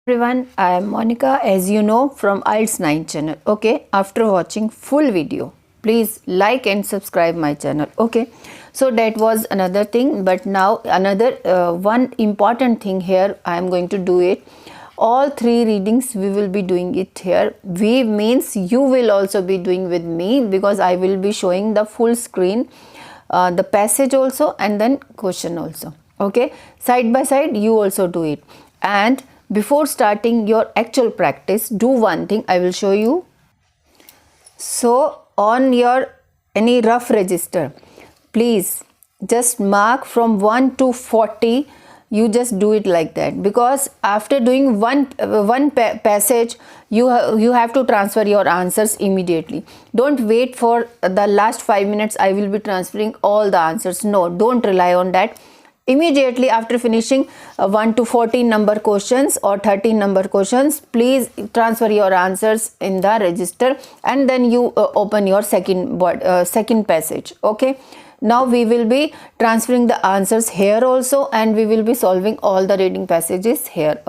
Everyone, I am Monica, as you know, from IELTS 9 channel. Okay, after watching full video, please like and subscribe my channel. Okay, so that was another thing, but now another one important thing here. I am going to do it. All three readings we will be doing it here. We means you will also be doing with me, because I will be showing the full screen, the passage also, and then question also. Okay, side by side you also do it. And before starting your actual practice, do one thing I will show you. So on your any rough register, please just mark from 1 to 40. You just do it like that, because after doing one passage, you have to transfer your answers immediately. Don't wait for the last 5 minutes. I will be transferring all the answers. No, don't rely on that. Immediately after finishing 1 to 14 number questions or 13 number questions, please transfer your answers in the register, and then you open your second passage. Okay, now we will be transferring the answers here also, and we will be solving all the reading passages here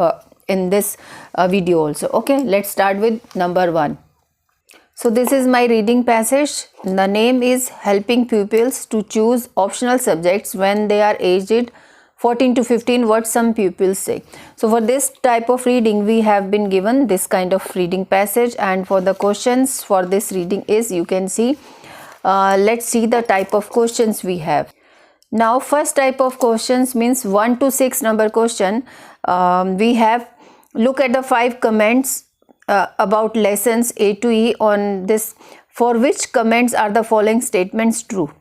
in this video also. Okay, let's start with number 1. So this is my reading passage. The name is Helping Pupils to Choose Optional Subjects When They Are Aged 14 to 15, What Some Pupils Say. So for this type of reading, we have been given this kind of reading passage, and for the questions for this reading is, you can see, let's see the type of questions we have. Now first type of questions means 1 to 6 number question. We have, look at the 5 comments about lessons A to E on this. For which comments are the following statements true?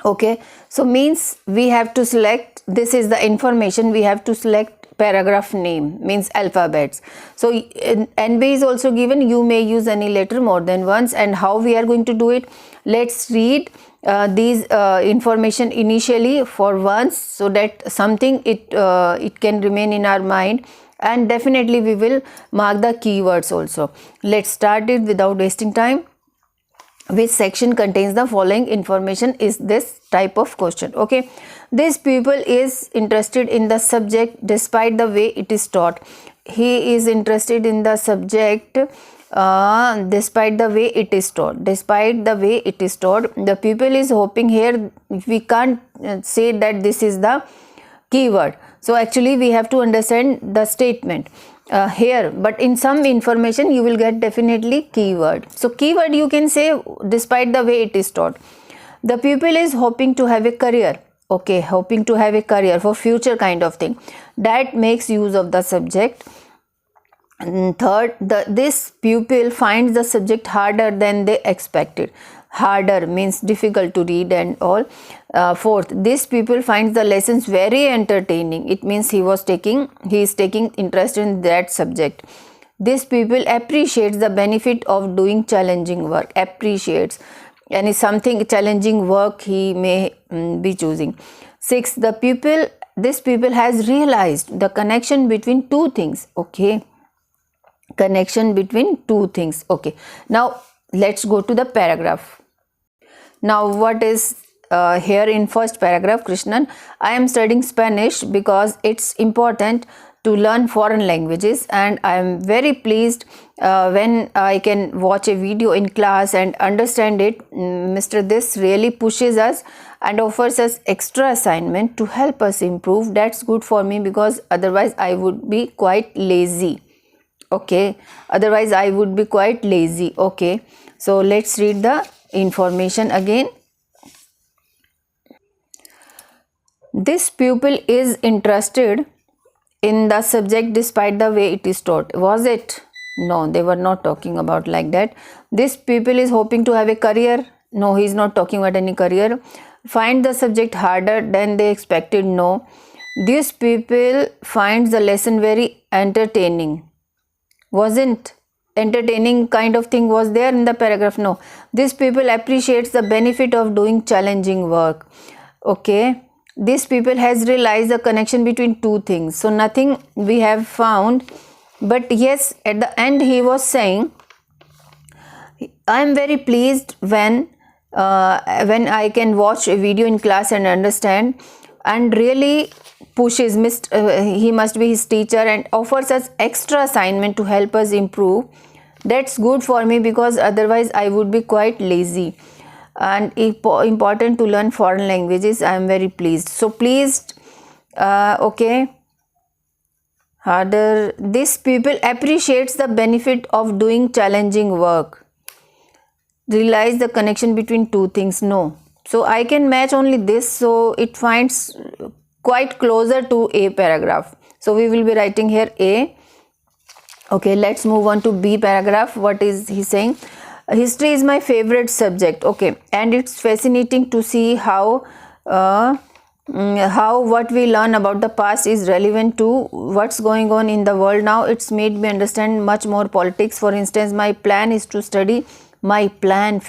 Okay, so means we have to select, this is the information, we have to select paragraph name, means alphabets. So NB is also given. You may use any letter more than once. And how we are going to do it? Let's read these information initially for once, so that something it can remain in our mind, and definitely we will mark the keywords also. Let's start it without wasting time. Which section contains the following information is this type of question. Okay, this pupil is interested in the subject despite the way it is taught. He is interested in the subject despite the way it is taught. Despite the way it is taught, the pupil is hoping. Here we can't say that this is the keyword. So actually we have to understand the statement here, but in some information you will get definitely keyword. So keyword you can say despite the way it is taught. The pupil is hoping to have a career. Okay, hoping to have a career for future kind of thing. That makes use of the subject. And third, this pupil finds the subject harder than they expected. Harder means difficult to read and all. Fourth, this pupil finds the lessons very entertaining. It means he is taking interest in that subject. This pupil appreciates the benefit of doing challenging work. Appreciates, and is something challenging work he may be choosing. Sixth, this pupil has realized the connection between two things. Okay, connection between two things. Okay, now let's go to the paragraph. Now what is here in first paragraph? Krishnan, I am studying Spanish because it's important to learn foreign languages, and I am very pleased when I can watch a video in class and understand it. Mr. This really pushes us and offers us extra assignment to help us improve. That's good for me, because otherwise I would be quite lazy. Okay, otherwise I would be quite lazy. Okay, so let's read the information again. This pupil is interested in the subject despite the way it is taught. Was it? No, they were not talking about like that. This pupil is hoping to have a career. No, he is not talking about any career. Find the subject harder than they expected. No. This pupil finds the lesson very entertaining. Wasn't entertaining kind of thing was there in the paragraph? No. This pupil appreciates the benefit of doing challenging work. Okay, this pupil has realized the connection between two things. So nothing we have found, but yes, at the end he was saying, I am very pleased when I can watch a video in class and understand, and really pushes, he must be his teacher, and offers us extra assignment to help us improve. That's good for me, because otherwise I would be quite lazy. And important to learn foreign languages. I am very pleased. So pleased, okay. Harder. This people appreciates the benefit of doing challenging work. Realize the connection between two things. No. So I can match only this. So it finds quite closer to A paragraph. So we will be writing here A. Okay, let's move on to B paragraph. What is he saying? History is my favorite subject. Okay, and it's fascinating to see how what we learn about the past is relevant to what's going on in the world now. It's made me understand much more politics. For instance, my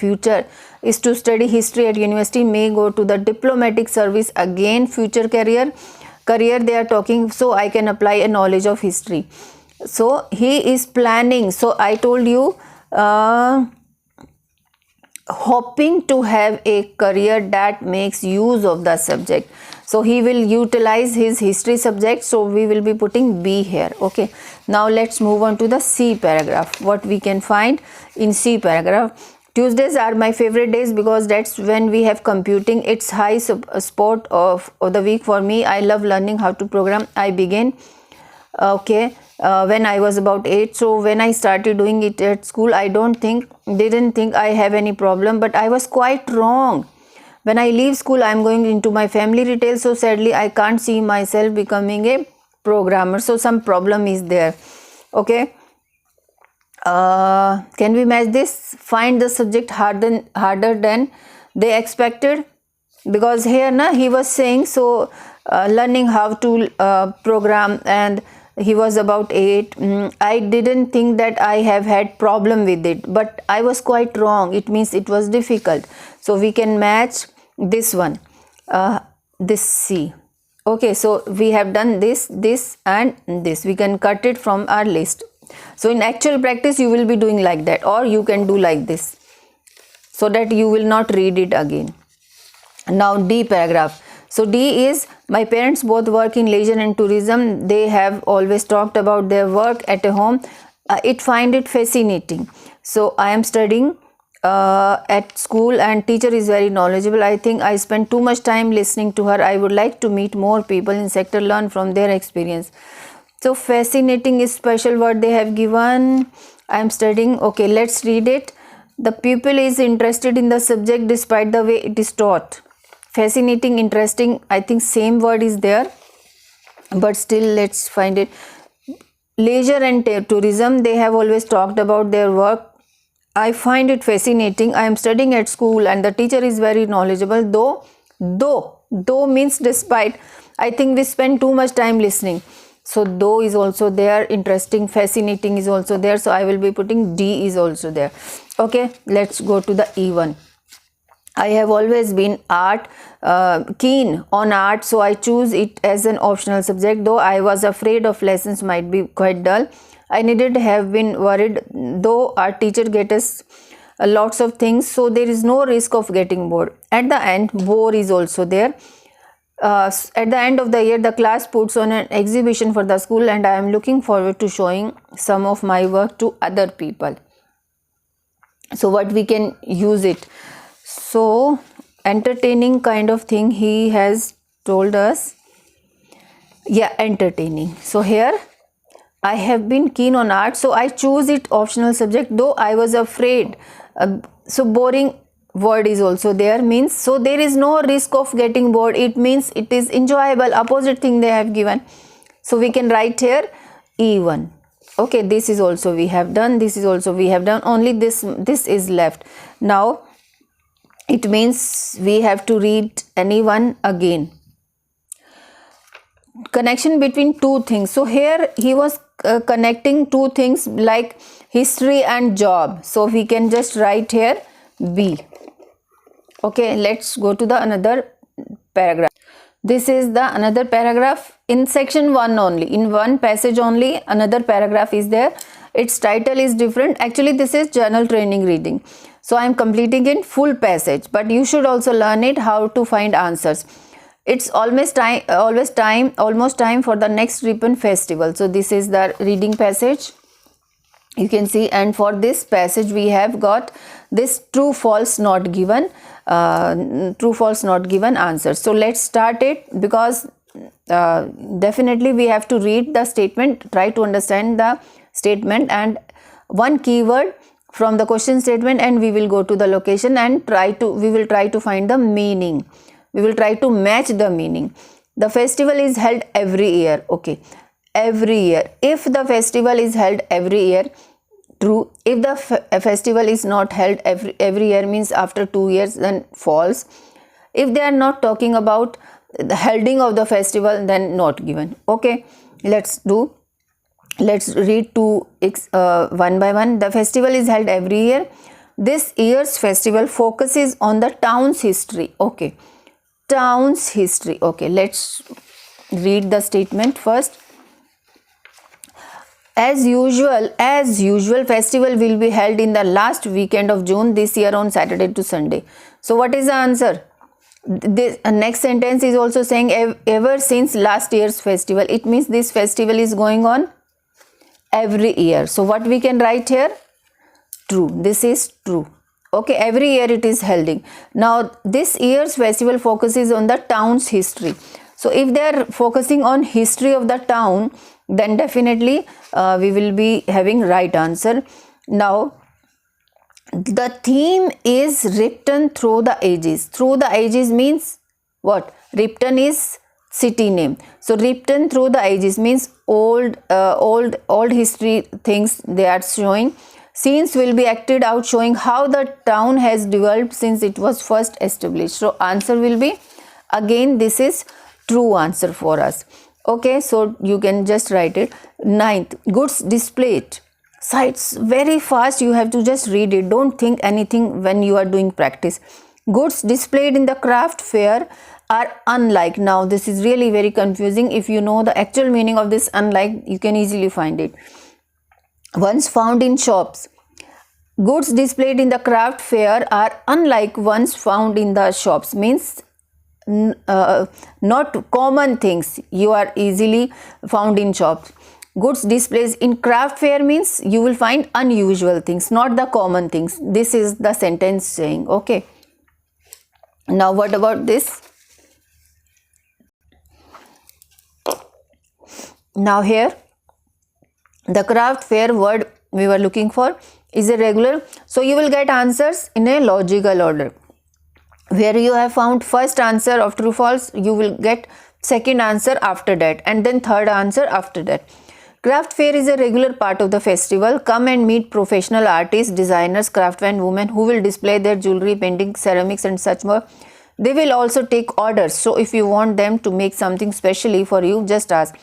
future is to study history at university, may go to the diplomatic service again, future career they are talking, so I can apply a knowledge of history. So he is planning. So I told you, hoping to have a career that makes use of the subject. So he will utilize his history subject. So we will be putting B here. Okay. Now let's move on to the C paragraph. What we can find in C paragraph. Tuesdays are my favorite days because that's when we have computing. It's high spot of the week for me. I love learning how to program. I began when I was about 8. So when I started doing it at school, I didn't think I have any problem, but I was quite wrong. When I leave school, I'm going into my family retail. So sadly, I can't see myself becoming a programmer. So some problem is there. Okay. Can we match this? Find the subject harder than they expected. Because here he was saying, so learning how to program, and he was about 8. I didn't think that I have had problem with it, but I was quite wrong. It means it was difficult. So we can match this one, this C. Okay, so we have done this and this. We can cut it from our list. So in actual practice, you will be doing like that, or you can do like this, so that you will not read it again. Now D paragraph. So D is, my parents both work in leisure and tourism. They have always talked about their work at a home. Find it fascinating. So I am studying at school, and teacher is very knowledgeable. I think I spend too much time listening to her. I would like to meet more people in sector, learn from their experience. So fascinating is special word they have given. I am studying. Okay, let's read it. The pupil is interested in the subject despite the way it is taught. Fascinating, interesting, I think same word is there, but still let's find it. Leisure and tourism, they have always talked about their work. I find it fascinating. I am studying at school, and the teacher is very knowledgeable. Though means despite. I think we spend too much time listening. So though is also there. Interesting, fascinating is also there. So I will be putting D is also there. Okay, let's go to the E1. I have always been keen on art, so I choose it as an optional subject. Though I was afraid of lessons might be quite dull, I needn't have been worried. Though our teacher gets us lots of things, so there is no risk of getting bored. At the end, bore is also there. At the end of the year, the class puts on an exhibition for the school, and I am looking forward to showing some of my work to other people. So what we can use it? So entertaining kind of thing he has told us. Yeah, entertaining. So here I have been keen on art, so I choose it optional subject, though I was afraid. So boring word is also there, means so there is no risk of getting bored. It means it is enjoyable, opposite thing they have given. So we can write here E1. Okay, this is also we have done, this is also we have done, only this is left. Now it means we have to read anyone again. Connection between two things. So here he was connecting two things like history and job. So we can just write here B. Okay, let's go to the another paragraph. This is the another paragraph in section 1 only. In one passage only, another paragraph is there. Its title is different. Actually, this is journal training reading. So I am completing in full passage, but you should also learn it how to find answers. it's almost time for the next Ripon festival. So this is the reading passage, you can see, and for this passage we have got this true false not given answer. So let's start it, because definitely we have to read the statement, try to understand the statement and one keyword from the question statement, and we will go to the location and we will try to find the meaning. We will try to match the meaning. The festival is held every year. Okay, every year. If the festival is held every year, true. If the festival is not held every year, means after 2 years, then false. If they are not talking about the holding of the festival, then not given. Okay, let's read one by one. The festival is held every year. This year's festival focuses on the town's history. Okay, town's history. Okay, let's read the statement first. As usual, festival will be held in the last weekend of June this year on Saturday to Sunday. So what is the answer? This next sentence is also saying ever since last year's festival. It means this festival is going on every year. So what we can write here? True. This is true. Okay, every year it is holding. Now this year's festival focuses on the town's history. So if they are focusing on history of the town, then definitely we will be having right answer. Now the theme is Ripton through the ages. Through the ages means what? Ripton is city name. So Ripton through the ages means old history things they are showing. Scenes will be acted out showing how the town has developed since it was first established. So answer will be, again, this is true answer for us. Okay, so you can just write it. Ninth, goods displayed. Sites very fast, you have to just read it. Don't think anything when you are doing practice. Goods displayed in the craft fair are unlike. Now this is really very confusing. If you know the actual meaning of this unlike, you can easily find it. Ones found in shops. Goods displayed in the craft fair are unlike ones found in the shops, means not common things you are easily found in shops. Goods displays in craft fair means you will find unusual things, not the common things. This is the sentence saying. Okay, now what about this? Now here the craft fair word we were looking for is irregular. So you will get answers in a logical order. Where you have found first answer of true false, you will get second answer after that, and then third answer after that. Craft fair is a regular part of the festival. Come and meet professional artists, designers, craftsmen, women who will display their jewelry, painting, ceramics and such more. They will also take orders. So if you want them to make something specially for you, just ask.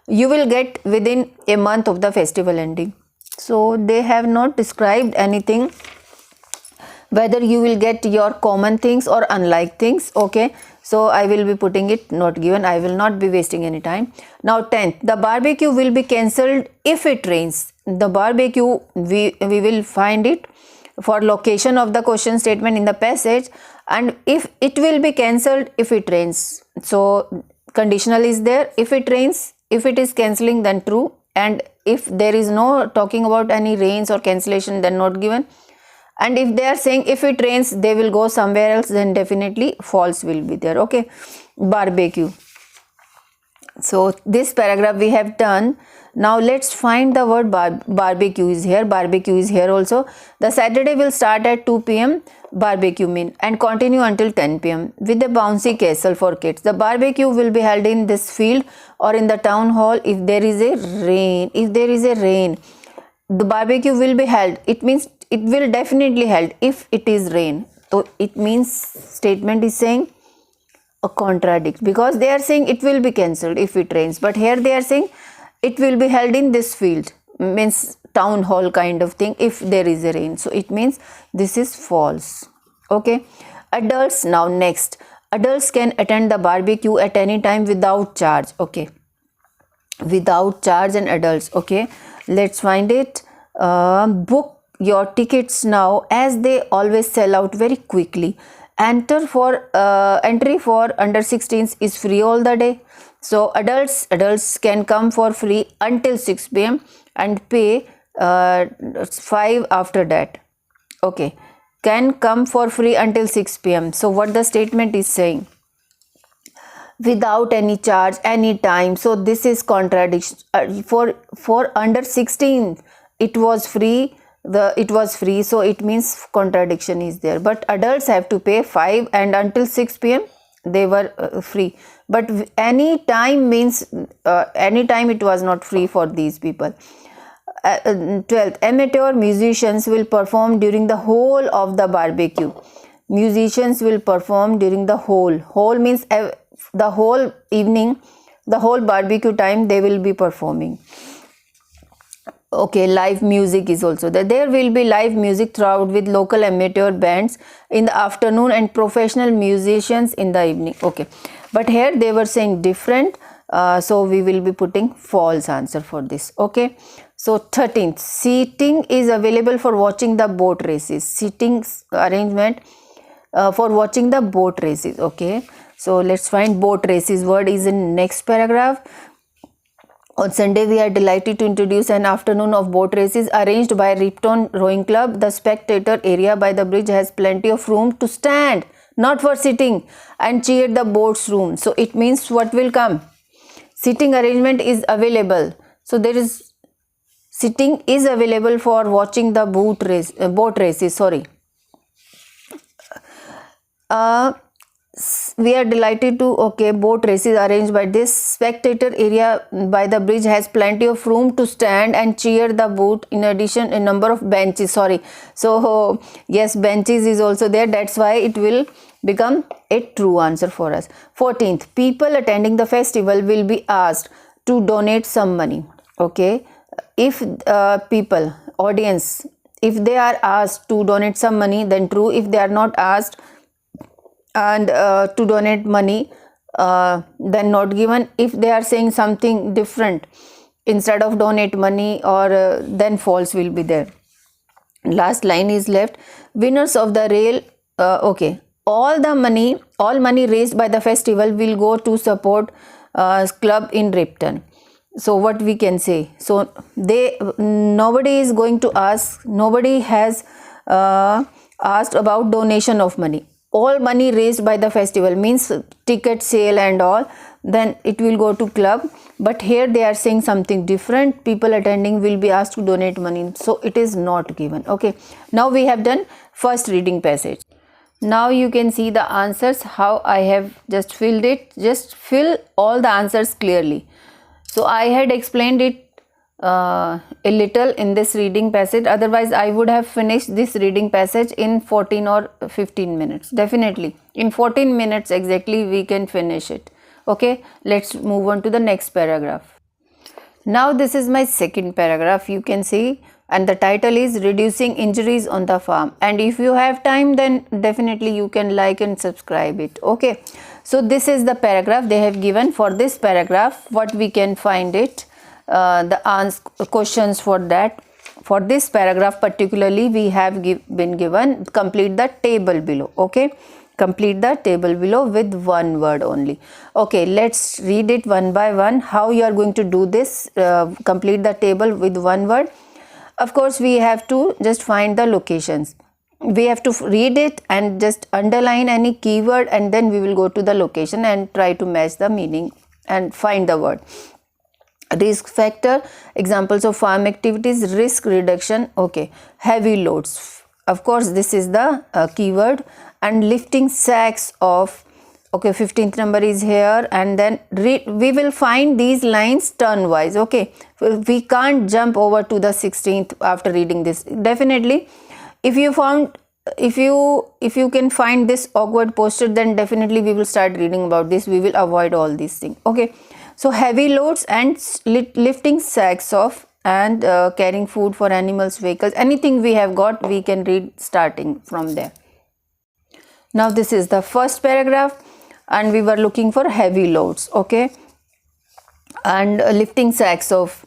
You will get within a month of the festival ending. So they have not described anything whether you will get your common things or unlike things. Okay, so I will be putting it not given. I will not be wasting any time. Now 10th, the barbecue will be cancelled if it rains. The barbecue, we will find it for location of the question statement in the passage, and if it will be cancelled if it rains. So conditional is there. If it rains, if it is cancelling, then true, and if there is no talking about any rains or cancellation, then not given. And if they are saying if it rains they will go somewhere else, then definitely false will be there. Okay, barbecue. So this paragraph we have done. Now let's find the word barbecue is here. Barbecue is here also. The Saturday will start at 2 p.m. barbecue mean and continue until 10 p.m. with a bouncy castle for kids. The barbecue will be held in this field or in the town hall if there is a rain. If there is a rain, the barbecue will be held. It means it will definitely held if it is rain. So it means statement is saying a contradict, because they are saying it will be cancelled if it rains, but here they are saying it will be held in this field, means town hall kind of thing, if there is a rain. So it means this is false. Okay, adults. Now next, adults can attend the barbecue at any time without charge. Okay, without charge and adults. Okay, let's find it. Book your tickets now as they always sell out very quickly. Entry for under 16s is free all the day. So adults can come for free until 6 p.m. and pay 5 after that. Okay, can come for free until 6 p.m. So what the statement is saying, without any charge anytime. So this is contradiction. For under 16 it was free, so it means contradiction is there. But adults have to pay 5 and until 6 p.m. they were free. But any time means any time it was not free for these people. 12th, amateur musicians will perform during the whole of the barbecue. Musicians will perform during the whole means the whole evening, the whole barbecue time they will be performing. Okay, live music is also there. There will be live music throughout with local amateur bands in the afternoon and professional musicians in the evening. Okay, but here they were saying different, so we will be putting false answer for this. Okay, so 13th, seating is available for watching the boat races. Seating arrangement for watching the boat races. Okay, so let's find boat races word is in next paragraph. On Sunday, we are delighted to introduce an afternoon of boat races arranged by Ripton Rowing Club. The spectator area by the bridge has plenty of room to stand, not for sitting, and cheer the boat's room. So it means what will come? Seating arrangement is available. So there is sitting is available for watching the boat races. Sorry. We are delighted to, okay, boat races arranged by this spectator area by the bridge has plenty of room to stand and cheer the boat. In addition, a number of benches, sorry, so yes, benches is also there, that's why it will become a true answer for us. 14th, people attending the festival will be asked to donate some money. Okay, if people, audience, if they are asked to donate some money, then true. If they are not asked and to donate money, then not given. If they are saying something different instead of donate money, or then false will be there. Last line is left. Winners of the rail, okay, all money raised by the festival will go to support club in Ripton. So what we can say, so nobody is going to ask, nobody has asked about donation of money. All money raised by the festival means ticket sale and all, then it will go to club. But here they are saying something different. People attending will be asked to donate money, so it is not given. Okay, now we have done first reading passage. Now you can see the answers, how I have just filled it. Just fill all the answers clearly. So I had explained it a little in this reading passage, otherwise I would have finished this reading passage in 14 or 15 minutes. Definitely in 14 minutes exactly we can finish it. Okay, let's move on to the next paragraph. Now this is my second paragraph, you can see, and the title is Reducing Injuries on the Farm. And if you have time, then definitely you can like and subscribe it. Okay, so this is the paragraph they have given. For this paragraph, what we can find it, the questions for that. For this paragraph particularly, we have been given complete the table below. Okay, complete the table below with one word only. Okay, let's read it one by one. How you are going to do this, complete the table with one word. Of course, we have to just find the locations. We have to read it and just underline any keyword, and then we will go to the location and try to match the meaning and find the word. Risk factor, examples of farm activities, risk reduction. Okay, heavy loads, of course this is the keyword, and lifting sacks of, okay, 15th number is here, and then we will find these lines turn wise. Okay, we can't jump over to the 16th after reading this. Definitely if you can find this awkward posture, then definitely we will start reading about this. We will avoid all these things. Okay, so heavy loads and lifting sacks of, and carrying food for animals, vehicles, anything we have got, we can read starting from there. Now this is the first paragraph, and we were looking for heavy loads. Okay, and lifting sacks of,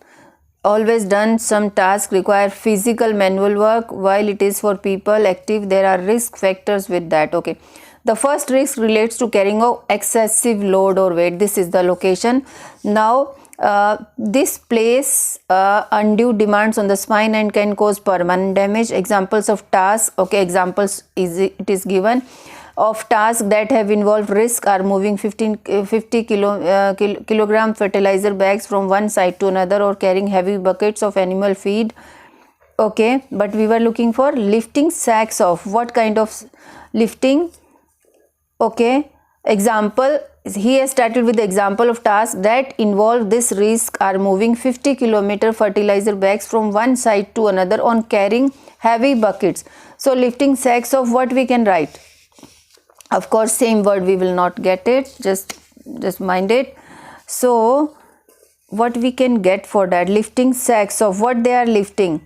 always done. Some tasks require physical manual work, while it is for people active there are risk factors with that. Okay, The first risk relates to carrying of excessive load or weight. This is the location. Now this place undue demands on the spine and can cause permanent damage. Examples of tasks, okay, examples is it is given of tasks that have involved risk are moving 50 kilogram fertilizer bags from one side to another or carrying heavy buckets of animal feed. Okay, but we were looking for lifting sacks of what kind of lifting? Okay, example, he has started with the example of tasks that involve this risk are moving 50 kilometer fertilizer bags from one side to another on carrying heavy buckets. So lifting sacks of what we can write? Of course, same word we will not get it, just mind it. So what we can get for that? Lifting sacks of what they are lifting?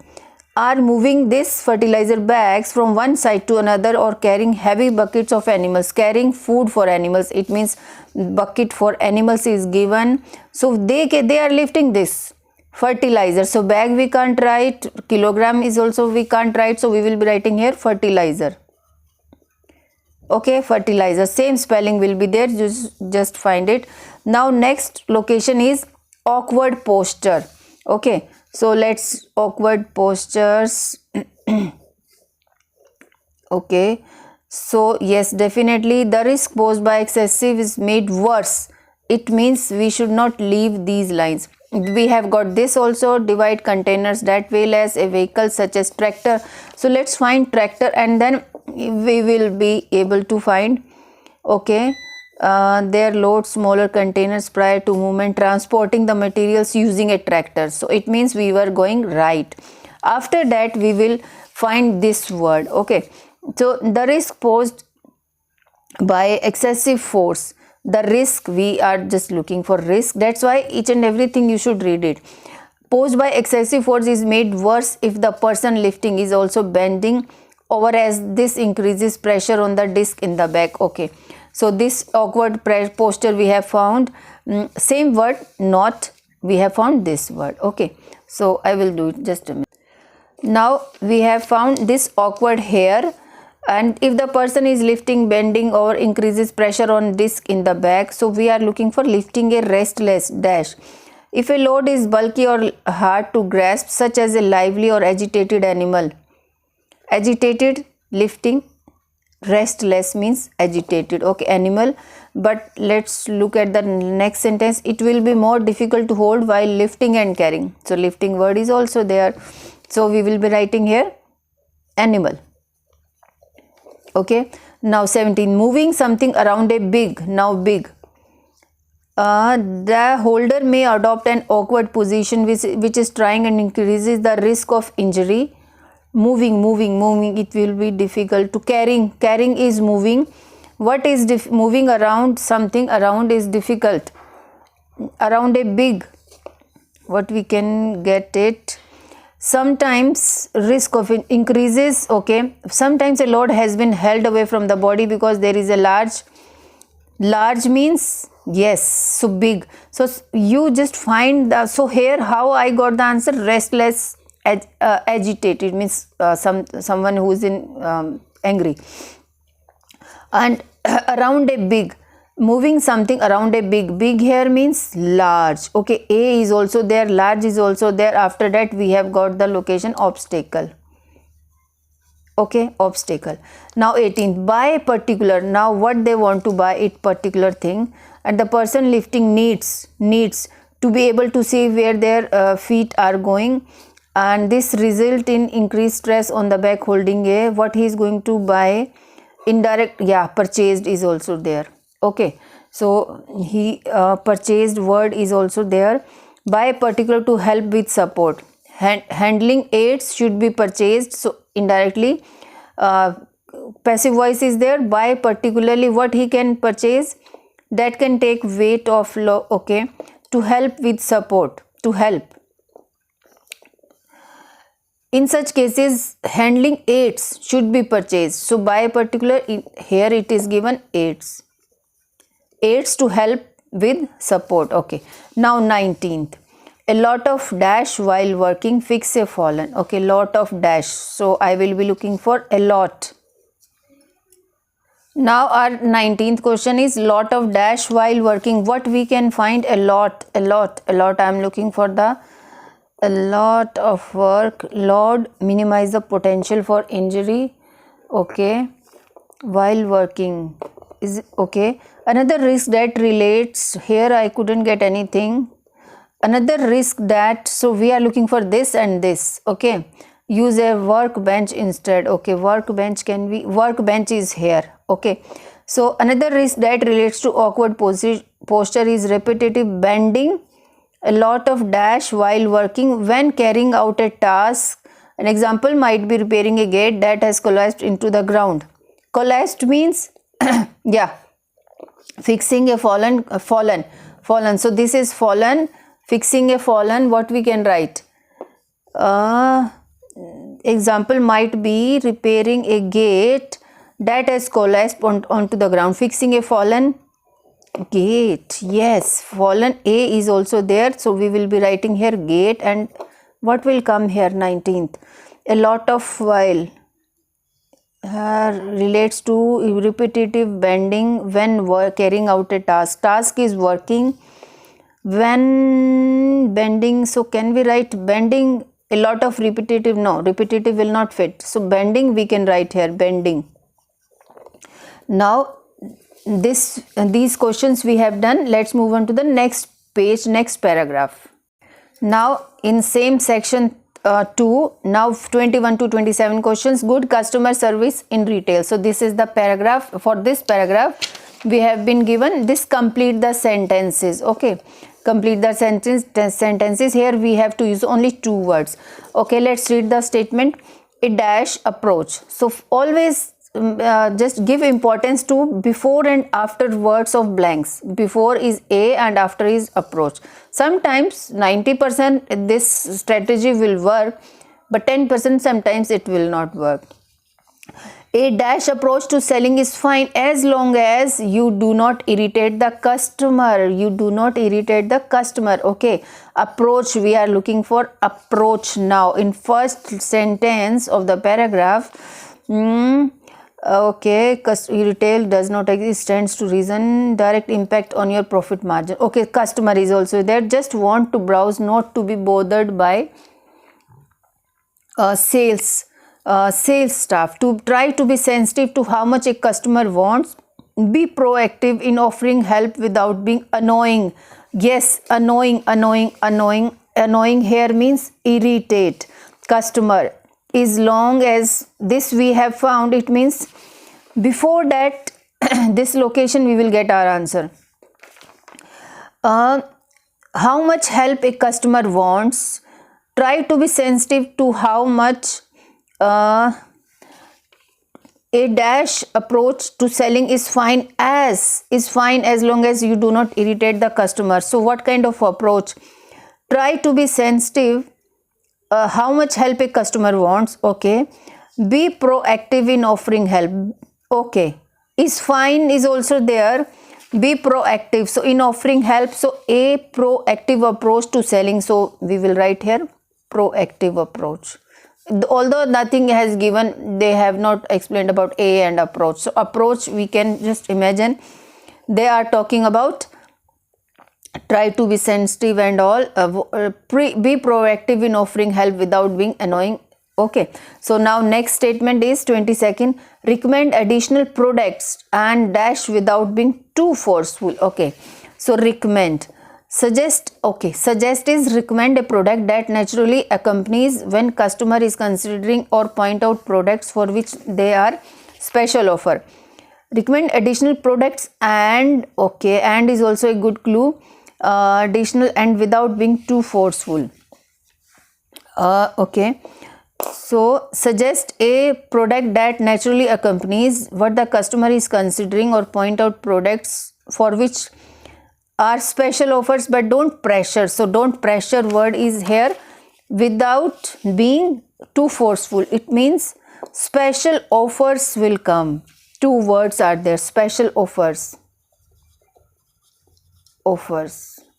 Are moving this fertilizer bags from one side to another or carrying heavy buckets of animals, carrying food for animals. It means bucket for animals is given, so they are lifting this fertilizer. So bag we can't write, kilogram is also we can't write, so we will be writing here fertilizer. Okay, fertilizer, same spelling will be there, just find it. Now next location is awkward posture. Okay, so let's awkward postures. Okay, so yes, definitely the risk posed by excessive is made worse. It means we should not leave these lines. We have got this also, divide containers that weigh less a vehicle such as tractor. So let's find tractor and then we will be able to find, okay, their load smaller containers prior to movement, transporting the materials using a tractor. So it means we were going right. After that we will find this word. Okay, so the risk posed by excessive force. The risk, we are just looking for risk, that's why each and everything you should read it. Posed by excessive force is made worse if the person lifting is also bending over, as this increases pressure on the disc in the back. Okay, so this awkward posture we have found. Same word, not, we have found this word. Okay, so I will do it, just a minute. Now we have found this awkward here, and if the person is lifting, bending or increases pressure on disc in the back, so we are looking for lifting a restless dash. If a load is bulky or hard to grasp, such as a lively or agitated animal, agitated, lifting, restless means agitated, okay, animal. But let's look at the next sentence. It will be more difficult to hold while lifting and carrying. So lifting word is also there, so we will be writing here animal. Okay, now 17, moving something around a big. Now big, the holder may adopt an awkward position which is trying and increases the risk of injury. Moving, it will be difficult. To carrying is moving. What is moving around something, around is difficult. Around a big, what we can get it? Sometimes risk of it increases. Okay, sometimes a load has been held away from the body because there is a large means, yes, so big. So you just find the, so here how I got the answer, restless, agitated means someone who is in angry. And around a big, moving something around a big here means large. Okay, a is also there, large is also there. After that we have got the location obstacle. Okay, obstacle. Now 18, buy a particular. Now what they want to buy, it particular thing, and the person lifting needs to be able to see where their feet are going, and this result in increased stress on the back holding a, what he is going to buy, indirect, yeah, purchased is also there. Okay, so he purchased word is also there. Buy a particular, to help with support. Handling aids should be purchased, so indirectly passive voice is there. Buy particularly, what he can purchase, that can take weight of low. Okay, to help with support, to help. In such cases, handling aids should be purchased. So buy particular, here it is given aids to help with support. Okay, now 19th, a lot of dash while working, fix a fallen. Okay, lot of dash, so I will be looking for a lot. Now our 19th question is lot of dash while working. What we can find? A lot. I am looking for the a lot of work. Load, minimize the potential for injury. Okay, while working is okay. Another risk that relates here, I couldn't get anything. Another risk that, so we are looking for this and this. Okay, use a workbench instead. Okay, workbench can be, workbench is here. Okay, so another risk that relates to awkward posture is repetitive bending, a lot of dash while working when carrying out a task. An example might be repairing a gate that has collapsed into the ground. Collapsed means yeah, fixing a fallen. So this is fallen, fixing a fallen. What we can write? Example might be repairing a gate that has collapsed onto the ground. Fixing a fallen gate. Yes, fallen A is also there. So we will be writing here gate, and what will come here? 19th. A lot of while relates to repetitive bending when carrying out a task. Task is working when bending. So can we write bending? A lot of repetitive? No, repetitive will not fit. So bending we can write here, bending. Now these questions we have done. Let's move on to the next page, next paragraph. Now in same section 2, now 21 to 27 questions. Good customer service in retail. So this is the paragraph. For this paragraph we have been given this, complete the sentences. Okay, complete the sentences. Here we have to use only 2 words. Okay, let's read the statement. A dash approach. So always just give importance to before and after words of blanks. Before is A and after is approach. Sometimes 90% this strategy will work, but 10% sometimes it will not work. A dash approach to selling is fine as long as you do not irritate the customer. You do not irritate the customer. Okay, approach, we are looking for approach. Now in first sentence of the paragraph, okay, retail does not exist, stands to reason, direct impact on your profit margin. Okay, customer is also there. Just want to browse, not to be bothered by sales staff. To try to be sensitive to how much a customer wants. Be proactive in offering help without being annoying. Yes, annoying here means irritate customer. As long as this we have found, it means before that this location we will get our answer. How much help a customer wants. Try to be sensitive to how much. A dash approach to selling is fine as long as you do not irritate the customer. So what kind of approach? Try to be sensitive how much help a customer wants. Okay, be proactive in offering help. Okay, is fine is also there. Be proactive, so in offering help, so a proactive approach to selling. So we will write here proactive approach. Although nothing has given, they have not explained about A and approach. So approach we can just imagine they are talking about try to be sensitive and all, be proactive in offering help without being annoying. Okay, so now next statement is 22nd. Recommend additional products and dash without being too forceful. Okay, so recommend. Suggest. Okay, suggest is recommend a product that naturally accompanies when customer is considering or point out products for which they are special offer. Recommend additional products and, okay, and is also a good clue. Additional and without being too forceful. Okay, so suggest a product that naturally accompanies what the customer is considering or point out products for which are special offers, but don't pressure. So don't pressure word is here, without being too forceful. It means special offers will come. 2 words are there, special offers.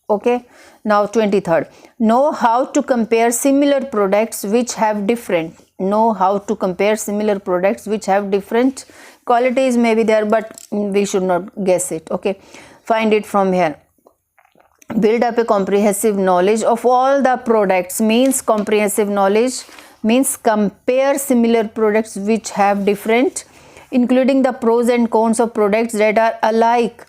Okay, now 23rd. Know how to compare similar products which have different qualities may be there, but we should not guess it. Okay, find it from here. Build up a comprehensive knowledge of all the products. Means comprehensive knowledge means compare similar products which have different, including the pros and cons of products that are alike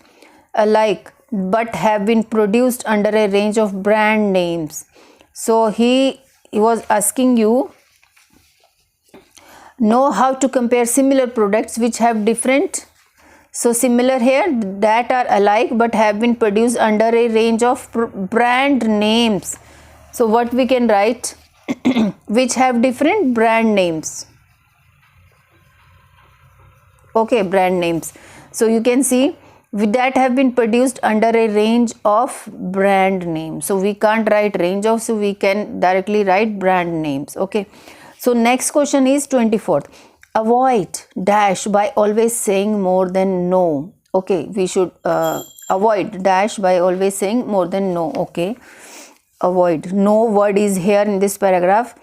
but have been produced under a range of brand names. So he was asking you know how to compare similar products which have different. So similar here, that are alike but have been produced under a range of brand names. So what we can write? Which have different brand names. Okay, brand names. So you can see that have been produced under a range of brand names. So we can't write range of, so we can directly write brand names. Okay. So next question is 24th. Avoid dash by always saying more than no. Okay, we should avoid dash by always saying more than no. Okay, avoid. No word is here in this paragraph.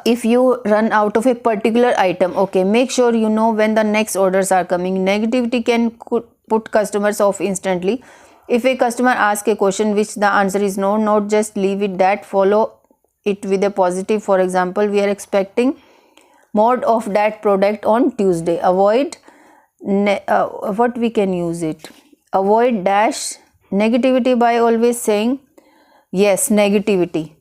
If you run out of a particular item, okay, make sure you know when the next orders are coming. Negativity can put customers off instantly. If a customer asks a question which the answer is no, not just leave it that, follow it with a positive. For example, we are expecting more of that product on Tuesday. Avoid what we can use it. Avoid dash negativity by always saying yes, negativity.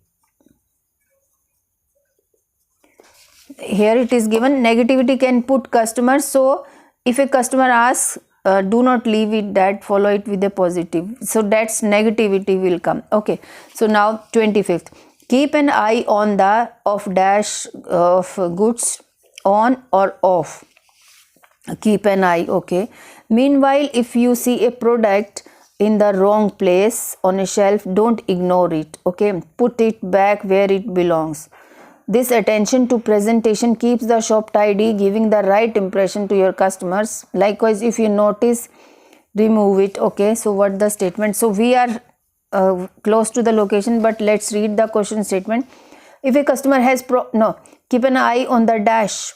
Here it is given negativity can put customers. So if a customer asks, do not leave it that, follow it with a positive. So that's negativity will come. Okay. So now 25th. Keep an eye on the off dash of goods on or off. Keep an eye. Okay. Meanwhile, if you see a product in the wrong place on a shelf, don't ignore it. Okay. Put it back where it belongs. This attention to presentation keeps the shop tidy, giving the right impression to your customers. Likewise, if you notice, remove it. Okay. So what the statement? So we are close to the location, but let's read the question statement. If a customer has keep an eye on the dash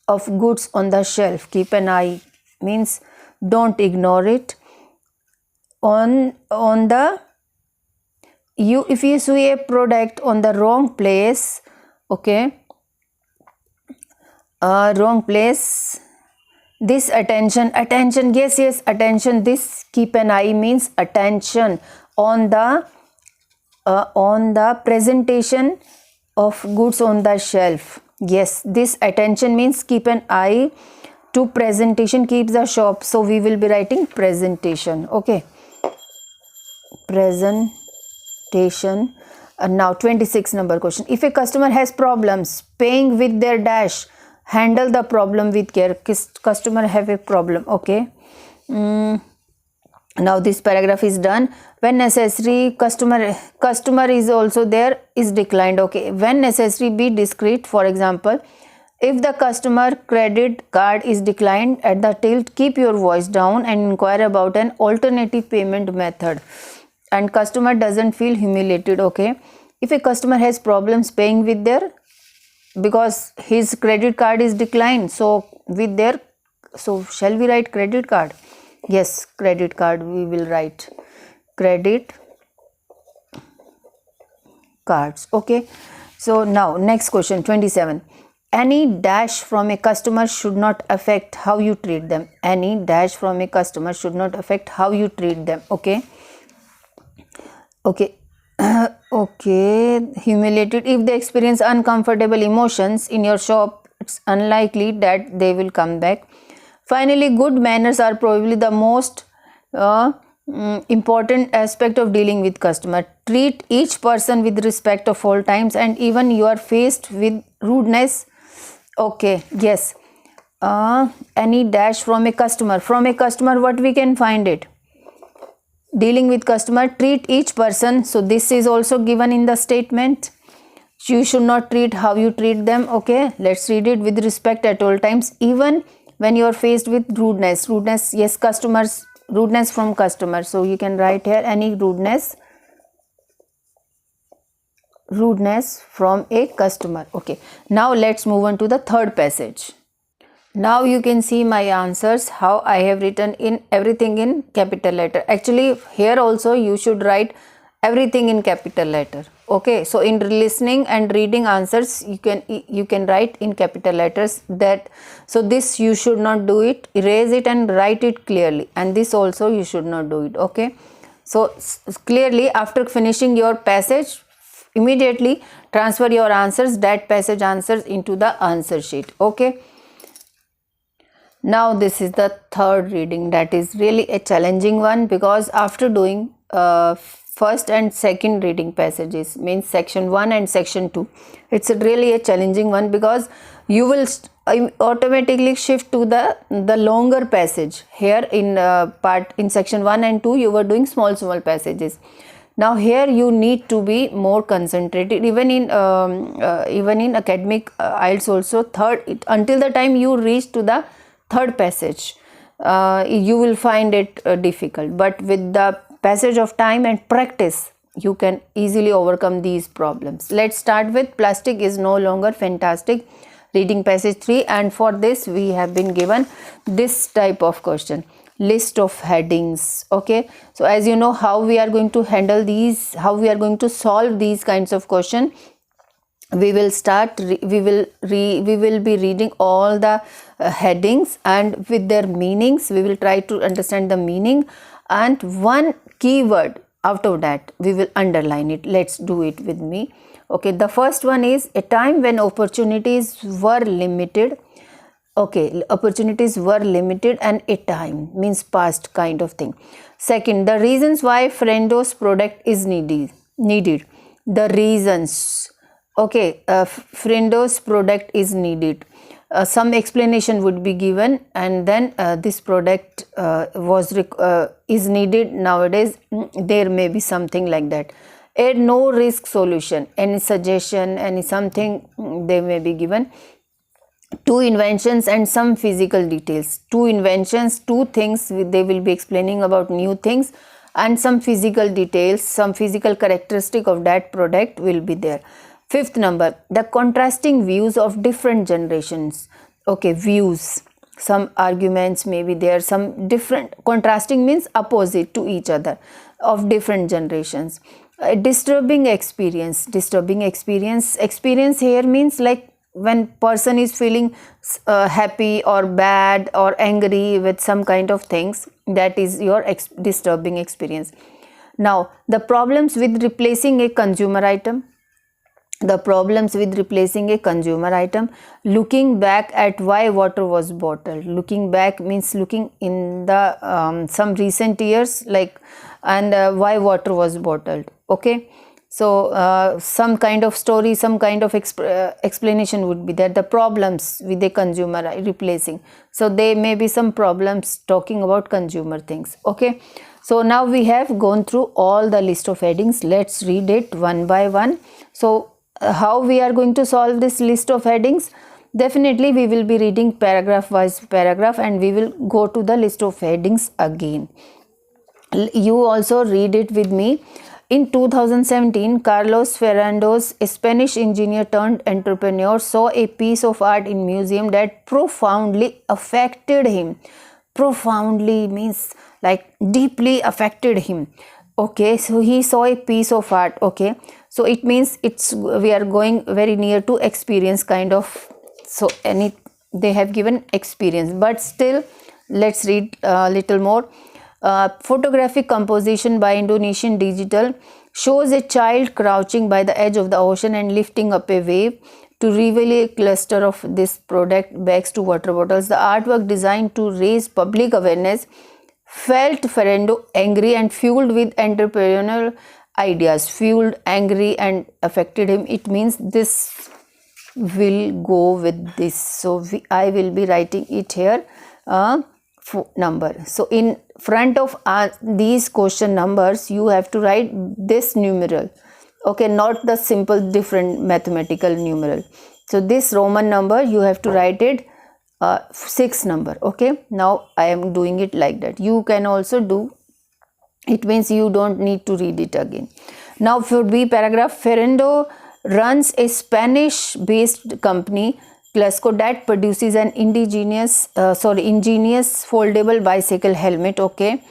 of goods on the shelf. Keep an eye means don't ignore it. On the if you see a product on the wrong place, okay, wrong place, this attention, yes, attention, this keep an eye means attention on the presentation of goods on the shelf. Yes, this attention means keep an eye to presentation, keeps the shop. So we will be writing presentation. Okay, presentation. Now 26 number question. If a customer has problems paying with their dash, handle the problem with care. Customer have a problem. Okay. Now this paragraph is done. When necessary, customer is also there, is declined. Okay. When necessary, be discreet. For example, if the customer credit card is declined at the till, keep your voice down and inquire about an alternative payment method, and customer doesn't feel humiliated. Okay. If a customer has problems paying with their, because his credit card is declined, so with their, so shall we write credit card? Yes, credit card we will write. Credit cards. Okay. So now next question 27. Any dash from a customer should not affect how you treat them. Any dash from a customer should not affect how you treat them. Okay. Okay. Okay. Humiliated. If they experience uncomfortable emotions in your shop, it's unlikely that they will come back. Finally, good manners are probably the most important aspect of dealing with customer. Treat each person with respect of all times, and even you are faced with rudeness. Okay, yes. Any dash from a customer. From a customer, what we can find it? Dealing with customer, treat each person. So this is also given in the statement. You should not treat how you treat them. Okay, let's read it. With respect at all times, even when you are faced with rudeness. Rudeness, yes, customers, rudeness from customer. So you can write here any rudeness from a customer. Okay, now let's move on to the third passage. Now you can see my answers, how I have written in everything in capital letter. Actually here also you should write everything in capital letter. Okay, so in listening and reading answers you can write in capital letters. That, so this you should not do it. Erase it and write it clearly, and this also you should not do it. Okay, so clearly after finishing your passage, immediately transfer your answers, that passage answers, into the answer sheet. Okay, now this is the third reading, that is really a challenging one, because after doing first and second reading passages, means section 1 and section 2, it's really a challenging one, because you will automatically shift to the longer passage. Here in section 1 and 2 you were doing small passages. Now here you need to be more concentrated, even in academic IELTS also. Until the time you reach to the third passage, you will find it difficult, but with the passage of time and practice you can easily overcome these problems. Let's start with plastic is no longer fantastic, reading passage 3, and for this we have been given this type of question, list of headings. Okay, so as you know how we are going to handle these, how we are going to solve these kinds of question, we will be reading all the headings, and with their meanings we will try to understand the meaning, and one keyword out of that we will underline it. Let's do it with me. Okay, the first one is a time when opportunities were limited. Okay, opportunities were limited, and a time means past kind of thing. Second, the reasons why Frendo's product is needed. The reasons. Okay, Frendo's product is needed. Some explanation would be given, and then this product is needed nowadays. There may be something like that. A no risk solution, any suggestion, any something they may be given. Two inventions and some physical details. Two inventions, two things they will be explaining about new things, and some physical details, some physical characteristic of that product will be there. Fifth number, the contrasting views of different generations. Okay, views, some arguments may be there, some different, contrasting means opposite to each other, of different generations. Disturbing experience. Experience here means like when person is feeling happy or bad or angry with some kind of things, that is your disturbing experience. Now the problems with replacing a consumer item. Looking back at why water was bottled. Looking back means looking in the some recent years, like, and why water was bottled. Okay, so some kind of story, some kind of explanation would be there. The problems with the consumer replacing, so there may be some problems talking about consumer things. Okay, so now we have gone through all the list of headings. Let's read it one by one. So how we are going to solve this list of headings? Definitely we will be reading paragraph wise paragraph, and we will go to the list of headings again. You also read it with me. In 2017, Carlos Ferrando's, a Spanish engineer turned entrepreneur, saw a piece of art in museum that profoundly affected him. Profoundly means like deeply affected him. Okay, so he saw a piece of art. Okay, so it means we are going very near to experience kind of. So they have given experience, but still let's read a little more. Photographic composition by Indonesian Digital shows a child crouching by the edge of the ocean and lifting up a wave to reveal a cluster of this product bags to water bottles. The artwork, designed to raise public awareness, felt Ferrando angry and fueled with entrepreneurial ideas. Fueled, angry and affected him. It means this will go with this. So I will be writing it here number. So in front of these question numbers you have to write this numeral. Okay, not the simple different mathematical numeral. So this Roman number you have to write it 6 number. Okay, now I am doing it like that. You can also do it, means you don't need to read it again. Now for B paragraph, Ferrando runs a Spanish based company Glasgow that produces an ingenious foldable bicycle helmet. Okay,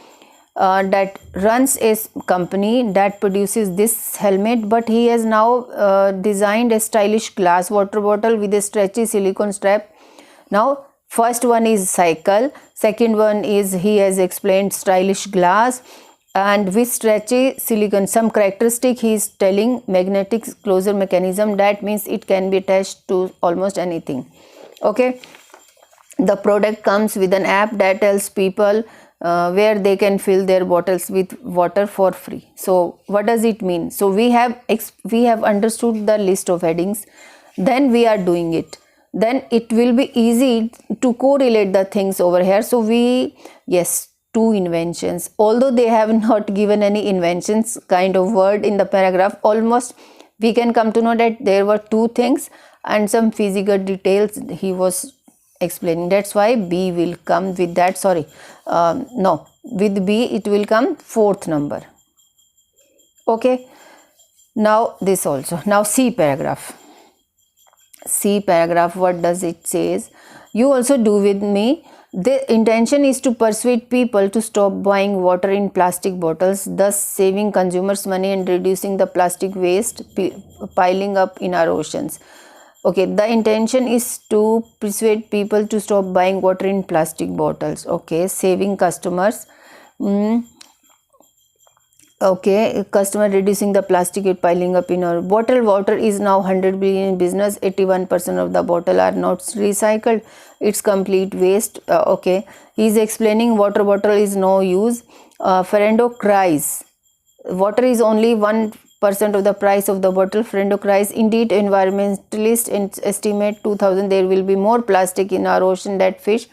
that runs a company that produces this helmet, but he has now designed a stylish glass water bottle with a stretchy silicone strap. Now first one is cycle, second one is he has explained stylish glass, and with stretchy silicone some characteristic he is telling magnetic closure mechanism, that means it can be attached to almost anything. Okay, the product comes with an app that tells people where they can fill their bottles with water for free. So what does it mean? So we have understood the list of headings, then we are doing it, then it will be easy to correlate the things over here. So yes, two inventions, although they have not given any inventions kind of word in the paragraph, almost we can come to know that there were two things and some physical details he was explaining. That's why B will come with that. No, with B it will come fourth number. Okay, now this also. Now C paragraph. What does it says? You also do with me. The intention is to persuade people to stop buying water in plastic bottles, thus saving consumers money and reducing the plastic waste piling up in our oceans. Okay, the intention is to persuade people to stop buying water in plastic bottles. Okay, saving customers. Okay, customer reducing the plastic piling up in our bottled water is now 100 billion business. 81% of the bottle are not recycled. It's complete waste. Okay, he's explaining water bottle is no use. Ferrando cries, water is only 1% of the price of the bottle. Ferrando cries, indeed environmentalists estimate 2000 there will be more plastic in our ocean than fish.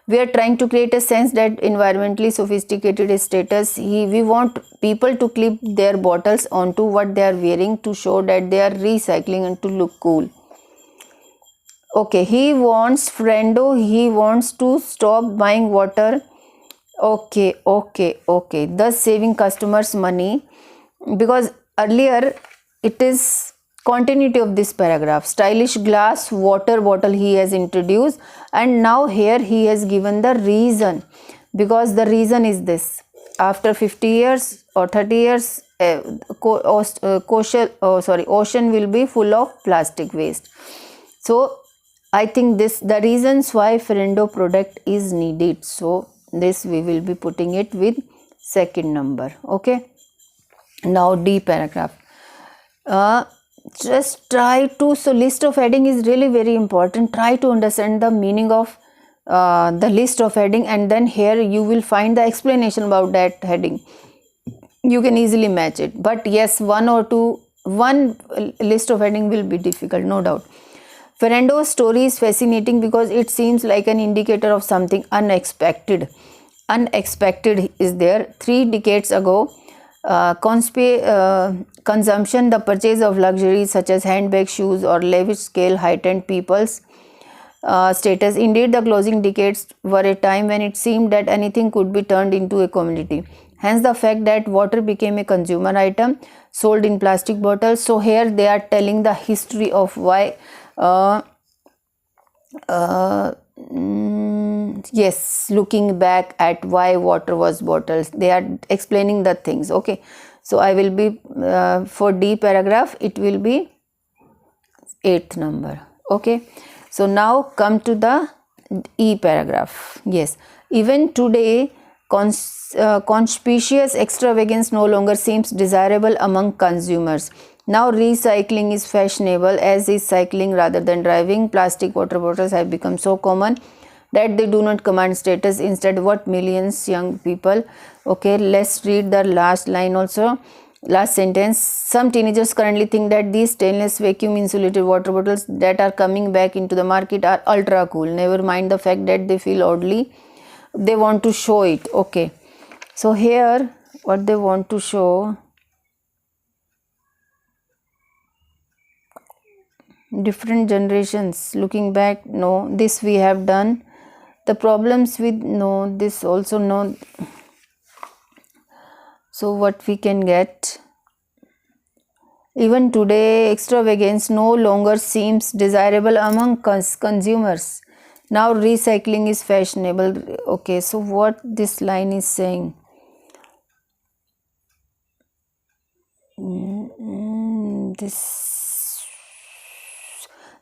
We are trying to create a sense that environmentally sophisticated status. We want people to clip their bottles onto what they are wearing to show that they are recycling and to look cool. Okay, he wants to stop buying water. Okay, thus saving customers money, because earlier it is continuity of this paragraph. Stylish glass water bottle he has introduced, and now here he has given the reason, because the reason is this: after 50 years or 30 years ocean will be full of plastic waste. So I think the reasons why Ferrando product is needed, so this we will be putting it with second number. Okay, now D paragraph. Just try to, so list of heading is really very important. Try to understand the meaning of the list of heading, and then here you will find the explanation about that heading. You can easily match it, but yes, one list of heading will be difficult, no doubt. Ferrando's story is fascinating because it seems like an indicator of something unexpected. Unexpected is there. 3 decades ago, consumption, the purchase of luxuries such as handbags, shoes or lavish scale heightened people's status. Indeed, the closing decades were a time when it seemed that anything could be turned into a commodity. Hence the fact that water became a consumer item sold in plastic bottles. So here they are telling the history of why yes, looking back at why water was bottles, they are explaining the things. Okay, so I will be for D paragraph it will be 8th number. Okay, so now come to the E paragraph. Yes, even today conspicuous extravagance no longer seems desirable among consumers. Now recycling is fashionable, as is cycling rather than driving. Plastic water bottles have become so common that they do not command status. Instead, what millions young people. Okay, let's read the last line also. Last sentence. Some teenagers currently think that these stainless vacuum insulated water bottles that are coming back into the market are ultra cool. Never mind the fact that they feel oddly. They want to show it. Okay, so here what they want to show, different generations looking back, no, this we have done. The problems with, no, this also no. So what we can get, Even today, extravagance no longer seems desirable among consumers. Now recycling is fashionable. Okay, so what this line is saying? This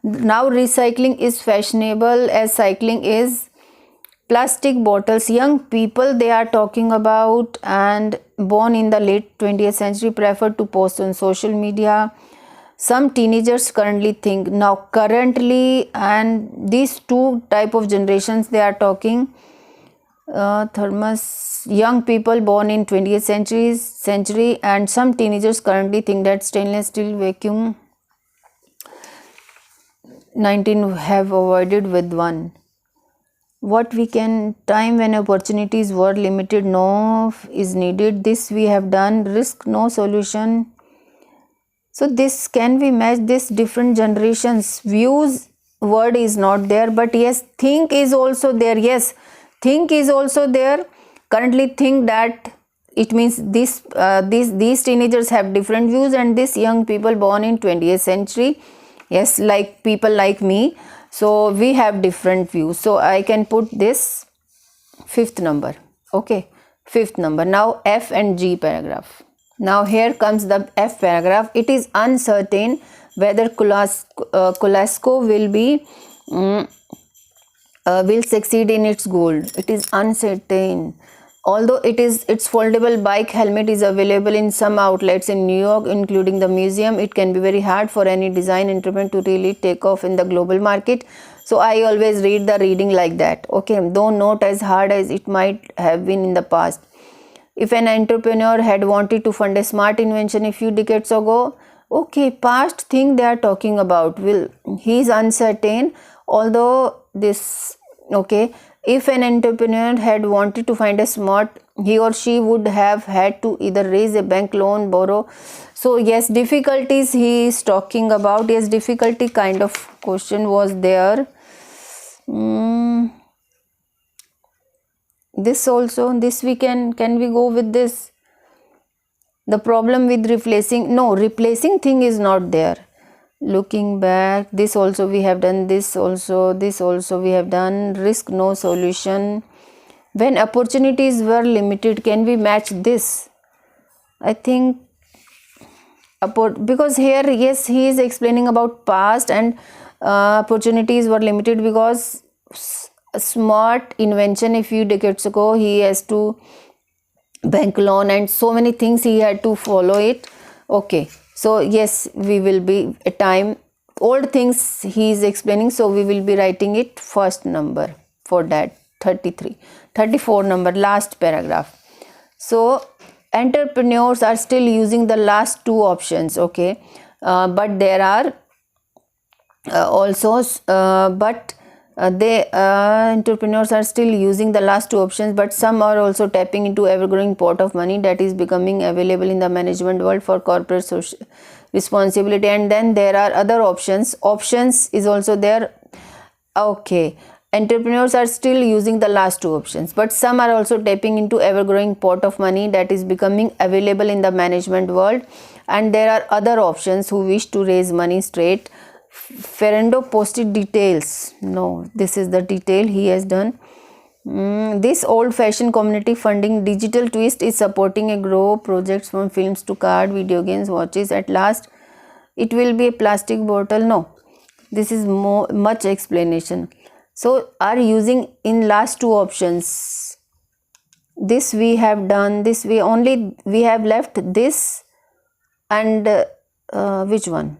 now recycling is fashionable as cycling is. Plastic bottles, young people they are talking about, and born in the late 20th century prefer to post on social media. Some teenagers currently think now currently, and these two type of generations they are talking. Thermos, young people born in 20th century, and some teenagers currently think that stainless steel vacuum 19 have avoided with one. What we can, time when opportunities were limited, no is needed. This we have done. Risk no solution. So this, can we match this different generations views? Word is not there, but yes, think is also there. Yes, think is also there. Currently think that it means this these teenagers have different views, and these young people born in 20th century, yes, like people like me, so we have different views. So I can put this fifth number. Okay, fifth number. Now F and G paragraph. Now here comes the F paragraph. It is uncertain whether Colasco will succeed in its goal. It is uncertain. Although its foldable bike helmet is available in some outlets in New York, including the museum, it can be very hard for any design entrepreneur to really take off in the global market. So I always read the reading like that. Okay, though not as hard as it might have been in the past. If an entrepreneur had wanted to fund a smart invention a few decades ago, okay, past thing they are talking about, he is uncertain, although this, okay, if an entrepreneur had wanted to find a smart, he or she would have had to either raise a bank loan, borrow. So yes, difficulties he is talking about. Yes, difficulty kind of question was there. This also, this we can we go with this? The problem with replacing thing is not there. Looking back, this also we have done, this also we have done. Risk no solution. When opportunities were limited, can we match this? I think because here, yes, he is explaining about past, and opportunities were limited because a smart invention a few decades ago, he has to bank loan and so many things he had to follow it. Okay, so yes, we will be a time old things he is explaining, so we will be writing it first number for that. 34 number, last paragraph. So entrepreneurs are still using the last two options. Okay, but there are entrepreneurs are still using the last two options, but some are also tapping into ever-growing pot of money that is becoming available in the management world for corporate social responsibility. And then there are other options is also there. Okay, entrepreneurs are still using the last two options, but some are also tapping into ever-growing pot of money that is becoming available in the management world. And there are other options who wish to raise money straight. Ferrando posted details. No, this is the detail he has done. This old-fashioned community funding digital twist is supporting a grow projects from films to card, video games, watches. At last, it will be a plastic bottle. No, this is much explanation. So, are using in last two options. This we have done. This we have left this and which one?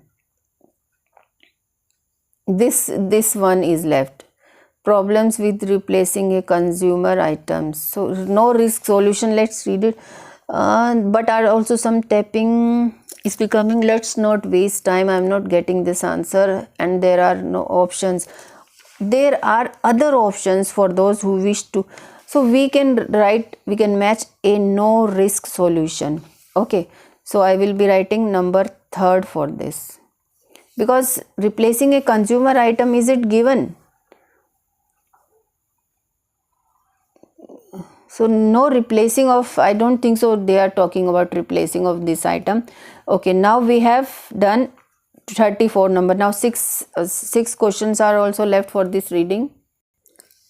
This one is left. Problems with replacing a consumer items. So no risk solution. Let's read it. But are also some tapping is becoming. Let's not waste time. I'm not getting this answer, and there are no options. There are other options for those who wish to. So we can match a no risk solution. Okay. So I will be writing number 3 for this. Because replacing a consumer item, is it given? So So no replacing of, I don't think so they are talking about replacing of this item. Okay, now we have done 34 number. Now six questions are also left for this reading.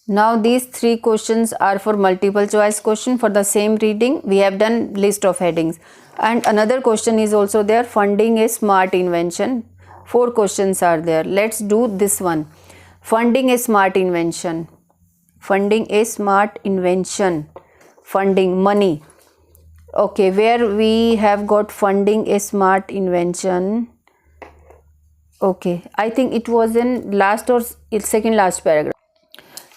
Now these 3 questions are for multiple choice question for the same reading. We have done list of headings, and another question is also there, funding a smart invention. 4 questions are there. Let's do this one. Funding a smart invention. Funding a smart invention. Funding, money. Okay, where we have got funding a smart invention. Okay, I think it was in last or second last paragraph.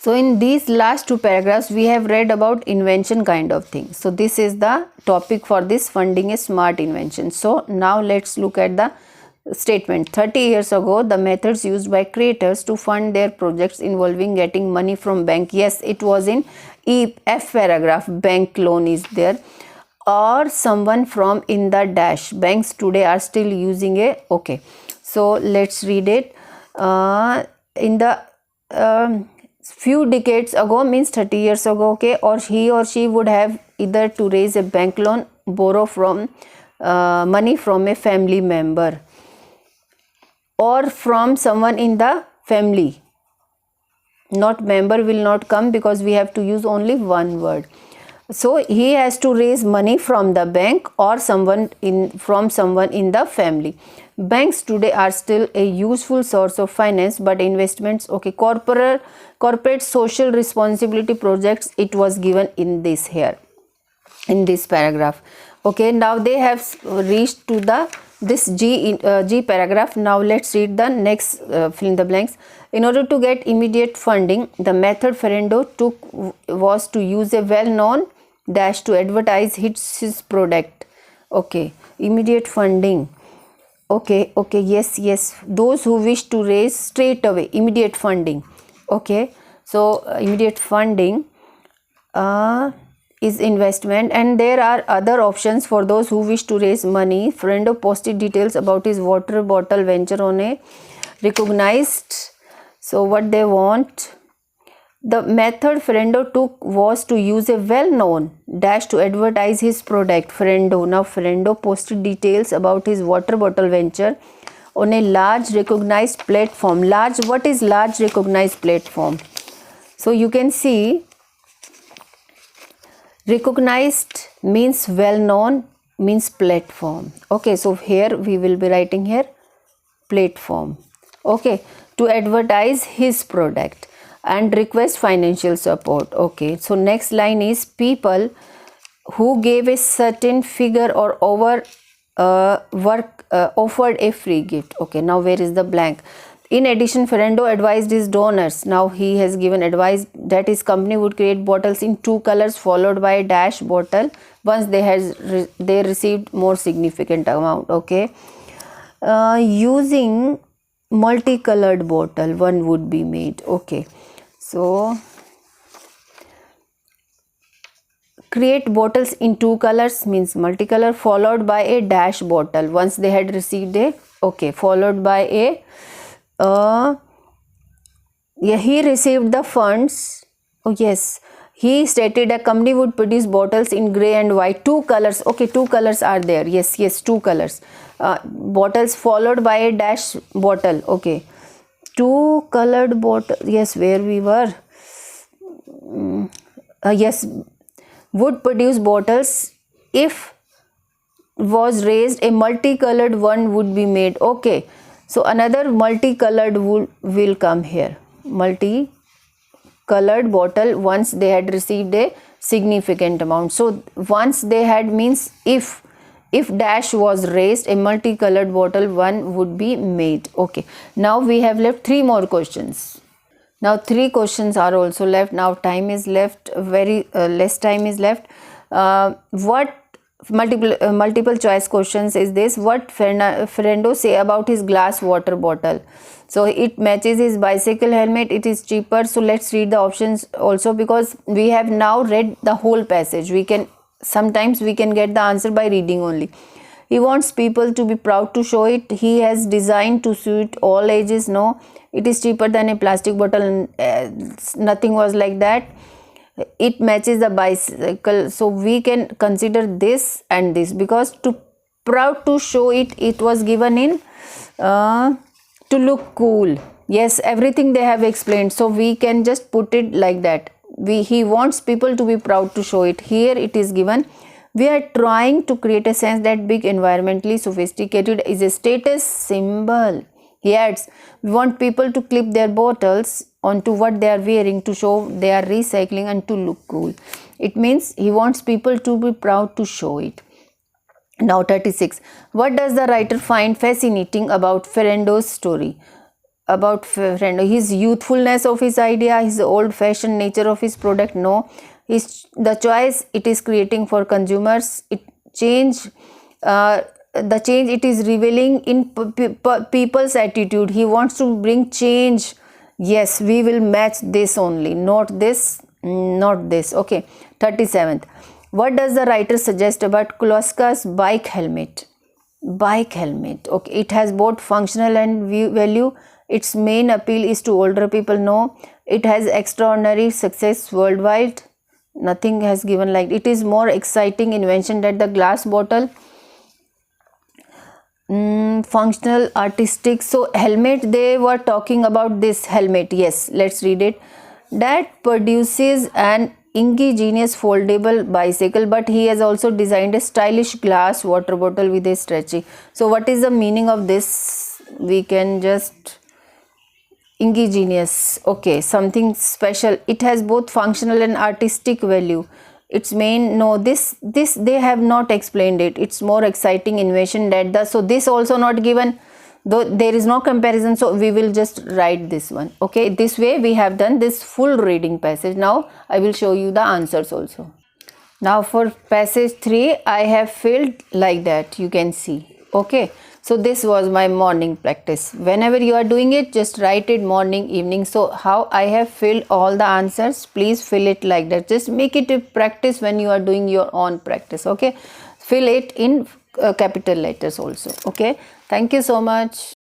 So in these last 2 paragraphs we have read about invention kind of thing. So this is the topic for this, funding a smart invention. So now let's look at the statement. 30 years ago, the methods used by creators to fund their projects involving getting money from bank. Yes, it was in F paragraph, bank loan is there, or someone from in the dash. Banks today are still using a, okay. So let's read it. In the few decades ago means 30 years ago, okay, or he or she would have either to raise a bank loan, borrow from money from a family member or from someone in the family. Not member will not come because we have to use only one word. So he has to raise money from the bank or from someone in the family. Banks today are still a useful source of finance, but investments, okay, corporate social responsibility projects, it was given in this here, in this paragraph. Okay, now they have reached to the this G paragraph. Now let's read the next fill in the blanks. In order to get immediate funding, the method Ferrando took was to use a well-known dash to advertise his product. Okay, immediate funding. Okay, yes, those who wish to raise straight away, immediate funding. Okay, so immediate funding is investment, and there are other options for those who wish to raise money. Ferrando posted details about his water bottle venture on a recognized, so what they want. The method Ferrando took was to use a well-known dash to advertise his product. Ferrando. Now Ferrando posted details about his water bottle venture on a large recognized platform. Large, what is large recognized platform? So you can see recognized means well-known, means platform. Okay, so here we will be writing here platform. Okay, to advertise his product and request financial support. Okay, so next line is people who gave a certain figure or offered a free gift. Okay, now where is the blank? In addition, Ferrando advised his donors. Now he has given advice that his company would create bottles in 2 colors followed by a dash bottle once they received more significant amount. Okay, using multicolored bottle one would be made. Okay, so create bottles in 2 colors means multicolor followed by a dash bottle once they had received a, okay, followed by a yeah, he received the funds. Oh yes, he stated a company would produce bottles in grey and white, 2 colors. Okay, 2 colors are there. Yes, 2 colors. Bottles followed by a dash bottle. Okay, 2 colored bottle. Yes, where we were. Yes, would produce bottles. If was raised, a multicolored one would be made. Okay, so another multicolored will come here. Multicolored bottle once they had received a significant amount. So once they had means if dash was raised, a multicolored bottle one would be made. Okay, now we have left 3 more questions. Now 3 questions are also left. Now time is left, very less time is left. What multiple choice questions is this? What Ferrando say about his glass water bottle? So it matches his bicycle helmet, it is cheaper. So let's read the options also, because we have now read the whole passage. Sometimes we can get the answer by reading only. He wants people to be proud to show it. He has designed to suit all ages. No, it is cheaper than a plastic bottle. Nothing was like that. it matches the bicycle, so we can consider this and this, because to proud to show it, it was given in to look cool. Yes, everything they have explained, so we can just put it like that. He wants people to be proud to show it. Here it is given, we are trying to create a sense that big, environmentally sophisticated is a status symbol. He adds, we want people to clip their bottles onto what they are wearing to show they are recycling and to look cool. It means he wants people to be proud to show it. Now 36. What does the writer find fascinating about Ferrando's story? About Ferrando, his youthfulness of his idea, his old-fashioned nature of his product? No. The choice it is creating for consumers, the change it is revealing in people's attitude. He wants to bring change. Yes, we will match this only, not this, not this. Okay. 37th. What does the writer suggest about Kloska's bike helmet? Bike helmet. Okay, it has both functional and value. Its main appeal is to older people. No. It has extraordinary success worldwide. Nothing has given like it is more exciting invention than the glass bottle. Functional, artistic. So helmet, they were talking about this helmet. Yes, let's read it. That produces an ingenious foldable bicycle, but he has also designed a stylish glass water bottle with a stretchy. So what is the meaning of this? We can just ingenious. Okay, something special. It has both functional and artistic value. Its main, no, this they have not explained it. It's more exciting invention that the, so this also not given, though there is no comparison, so we will just write this one. Okay, this way we have done this full reading passage. Now I will show you the answers also. Now for passage 3, I have filled like that, you can see. Okay, so this was my morning practice. Whenever you are doing it, just write it morning, evening. So how I have filled all the answers, please fill it like that. Just make it a practice when you are doing your own practice. Okay, fill it in capital letters also. Okay, thank you so much.